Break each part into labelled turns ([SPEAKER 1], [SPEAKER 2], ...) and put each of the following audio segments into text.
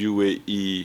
[SPEAKER 1] UAE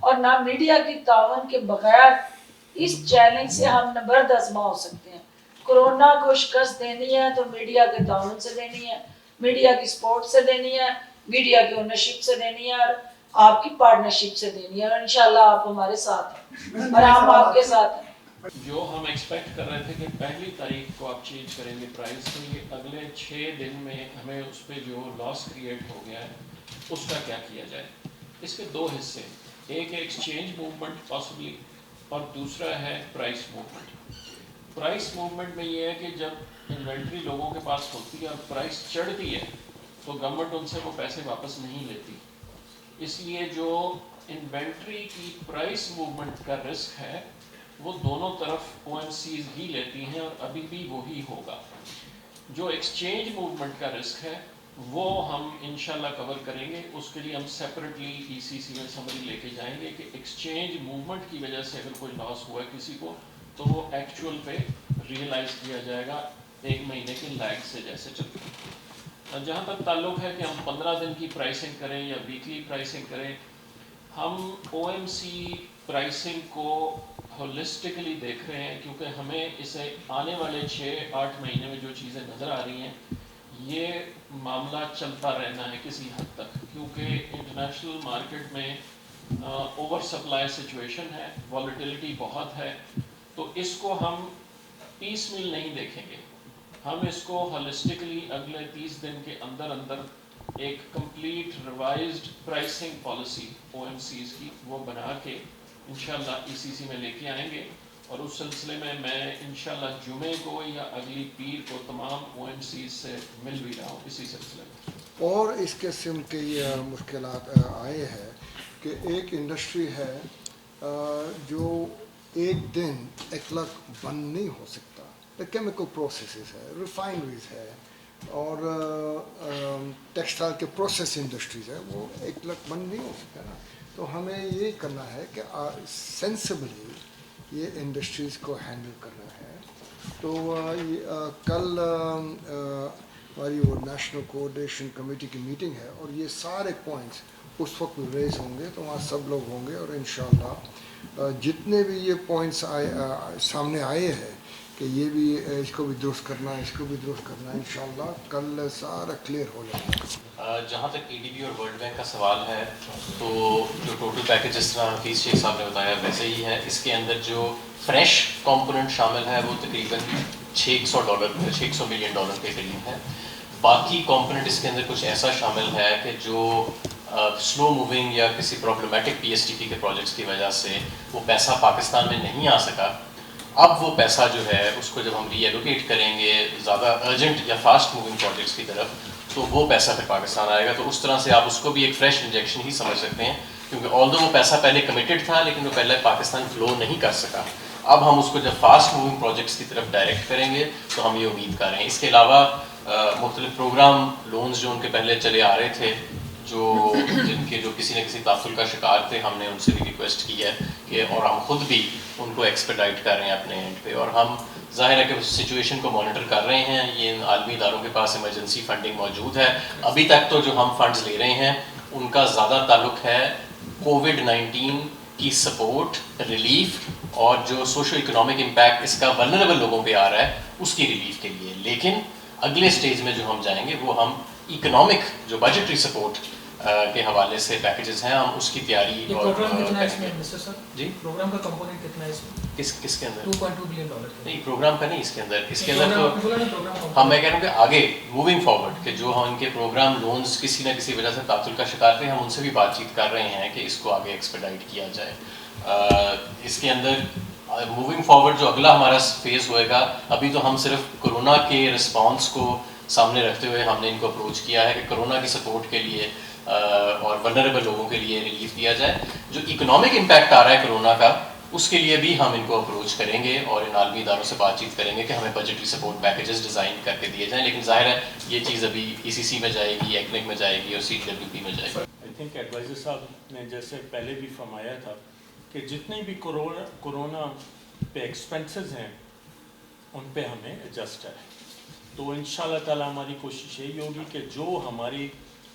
[SPEAKER 2] اور نہ media کی تعاون کے بغیر اس چیلنج سے ہم نبرد آزما ہو سکتے ہیں. کورونا کو شکست دینی ہے تو میڈیا کے تعاون سے دینی ہے, میڈیا کی سپورٹ سے دینی ہے, میڈیا کی اونرشپ سے دینی ہے, اور آپ کی پارٹنرشپ سے دینی ہے, اور انشاءاللہ آپ ہمارے ساتھ ہیں اور ہم آپ کے ساتھ ہیں.
[SPEAKER 3] جو ہم ایکسپیکٹ کر رہے تھے کہ 1 تاریخ کو آپ چینج کریں گے پرائز, تو یہ اگلے 6 دن میں ہمیں اس پہ جو لاس کریٹ ہو گیا ہے اس کا کیا کیا جائے. اس کے 2 حصے, ایک ایکسچینج موومنٹ پاسبلی اور دوسرا ہے پرائس موومنٹ. پرائس موومنٹ میں یہ ہے کہ جب انوینٹری لوگوں کے پاس ہوتی ہے اور پرائس چڑھتی ہے تو گورنمنٹ ان سے وہ پیسے واپس نہیں لیتی. اس لیے جو انوینٹری کی پرائس موومنٹ کا رسک ہے وہ دونوں طرف او ایم سیز ہی لیتی ہیں اور ابھی بھی وہی ہوگا. جو ایکسچینج موومنٹ کا رسک ہے وہ ہم انشاءاللہ کور کریں گے. اس کے لیے ہم سیپریٹلی ای سی سی میں سمری لے کے جائیں گے کہ ایکسچینج موومنٹ کی وجہ سے اگر کوئی لاس ہوا ہے کسی کو تو وہ ایکچوئل پہ ریئلائز کیا جائے گا 1 مہینے کے لیگ سے جیسے چلتا ہے. جہاں تک تعلق ہے کہ ہم 15 دن کی پرائسنگ کریں یا ویکلی پرائسنگ کریں, ہم او ایم سی پرائسنگ کو ہولسٹکلی دیکھ رہے ہیں کیونکہ ہمیں اسے آنے والے 6-8 مہینے میں جو چیزیں نظر آ رہی ہیں یہ معاملہ چلتا رہنا ہے کسی حد تک, کیونکہ انٹرنیشنل مارکیٹ میں اوور سپلائی سچویشن ہے, والیٹیلٹی بہت ہے. تو اس کو ہم پیس میل نہیں دیکھیں گے, ہم اس کو ہولسٹکلی اگلے 30 دن کے اندر اندر ایک complete revised pricing policy O M Cs کی وہ بنا کے انشاءاللہ ای سی سی میں لے کے آئیں گے. اور اس سلسلے میں انشاءاللہ جمعے کو یا اگلی پیر کو تمام او ایم سیز سے مل بھی رہا ہوں اسی سلسلے میں.
[SPEAKER 4] اور اس قسم کے یہ مشکلات آئے ہیں کہ ایک انڈسٹری ہے جو ایک دن اطلاق بند نہیں ہو سکتا. کیمیکل پروسیسز ہے, ریفائنریز ہے اور ٹیکسٹائل کے پروسیس انڈسٹریز ہے, وہ اطلاق بند نہیں ہو سکتا نا. تو ہمیں یہ کرنا ہے کہ سینسبلی یہ انڈسٹریز کو ہینڈل کرنا ہے. تو کل ہماری وہ نیشنل کوآرڈینیشن کمیٹی کی میٹنگ ہے اور یہ سارے پوائنٹس اس وقت ریز ہوں گے, تو وہاں سب لوگ ہوں گے. اور انشاءاللہ جتنے بھی یہ پوائنٹس سامنے آئے ہیں کہ یہ بھی اس کو بھی درست کرنا ہے, اس کو بھی درست کرنا ہے, انشاءاللہ کل سارا کلیئر ہو جائے گا.
[SPEAKER 5] جہاں تک ای ڈی بی اور ورلڈ بینک کا سوال ہے تو جو ٹوٹل پیکج جس طرح حفیظ شیخ صاحب نے بتایا ویسے ہی ہے. اس کے اندر جو فریش کمپوننٹ شامل ہے وہ تقریباً $600 ملین کے قریب ہے. باقی کمپوننٹ اس کے اندر کچھ ایسا شامل ہے کہ جو سلو موونگ یا کسی problematic P S T P کے پروجیکٹس کی وجہ سے وہ پیسہ پاکستان میں نہیں آ سکا. اب وہ پیسہ جو ہے اس کو جب ہم ری ایلوکیٹ کریں گے زیادہ ارجنٹ یا فاسٹ موونگ پروجیکٹس کی طرف تو وہ پیسہ پھر پاکستان آئے گا. تو اس طرح سے آپ اس کو بھی ایک فریش انجیکشن ہی سمجھ سکتے ہیں, کیونکہ آلدو وہ پیسہ پہلے کمیٹڈ تھا لیکن وہ پہلے پاکستان فلو نہیں کر سکا. اب ہم اس کو جب فاسٹ موونگ پروجیکٹس کی طرف ڈائریکٹ کریں گے تو ہم یہ امید کر رہے ہیں. اس کے علاوہ مختلف پروگرام لونز جو ان کے پہلے چلے آ رہے تھے جن کے جو کسی نہ کسی تعطل کا شکار تھے, ہم نے ان سے بھی ریکویسٹ کی ہے کہ اور ہم خود بھی ان کو ایکسپیڈائٹ کر رہے ہیں اپنے اینڈ پہ. اور ہم ظاہر ہے کہ سچویشن کو مانیٹر کر رہے ہیں. یہ عالمی اداروں کے پاس ایمرجنسی فنڈنگ موجود ہے. ابھی تک تو جو ہم فنڈز لے رہے ہیں ان کا زیادہ تعلق ہے کووڈ-19 کی سپورٹ, ریلیف اور جو سوشو اکنامک امپیکٹ اس کا ولنریبل لوگوں پہ آ رہا ہے اس کی ریلیف کے لیے. لیکن اگلے سٹیج میں جو ہم جائیں گے وہ ہم اکنامک جو بجٹری سپورٹ کے حوالے سے پیکیجز ہیں ہم اس کی تیاری اور
[SPEAKER 6] پروگرام کتنا ہے اس میں مسٹر سر؟
[SPEAKER 5] جی
[SPEAKER 6] پروگرام کا کمپوننٹ کتنا ہے اس میں؟
[SPEAKER 5] کس کے اندر؟
[SPEAKER 6] $2.2 بلین.
[SPEAKER 5] نہیں پروگرام کا نہیں, اس کے اندر تو ہم میں کہہ رہا ہوں کہ آگے موونگ فارورڈ کہ جو ہم ان کے پروگرام لونز کسی نہ کسی وجہ سے تعطل کا شکار تھے ہم ان سے بھی بات چیت کر رہے ہیں کہ اس کو آگے ایکسپیڈائٹ کیا جائے. اس کے اندر موونگ فارورڈ جو اگلا ہمارا فیز ہوئے گا, ابھی تو ہم صرف کورونا کے رسپانس کو سامنے رکھتے ہوئے ہم نے ان کو اپروچ کیا ہے کہ کورونا کی سپورٹ کے لیے اور ولنریبل لوگوں کے لیے ریلیف دیا جائے. جو اکنامک امپیکٹ آ رہا ہے کورونا کا اس کے لیے بھی ہم ان کو اپروچ کریں گے اور ان عالمی اداروں سے بات چیت کریں گے کہ ہمیں بجٹری سپورٹ پیکیجز ڈیزائن کر کے دیے جائیں. لیکن ظاہر ہے یہ چیز ابھی ای سی سی میں جائے گی, ایکنک میں جائے گی اور سی ڈبلیو پی میں جائے گی.
[SPEAKER 7] آئی تھنک ایڈوائزر صاحب نے جیسے پہلے بھی فرمایا تھا کہ جتنے بھی کورونا پہ ایکسپینسز ہیں ان پہ ہمیں ایڈجسٹ ہے. تو ان شاء اللہ تعالیٰ ہماری کوشش یہی ہوگی کہ جو ہماری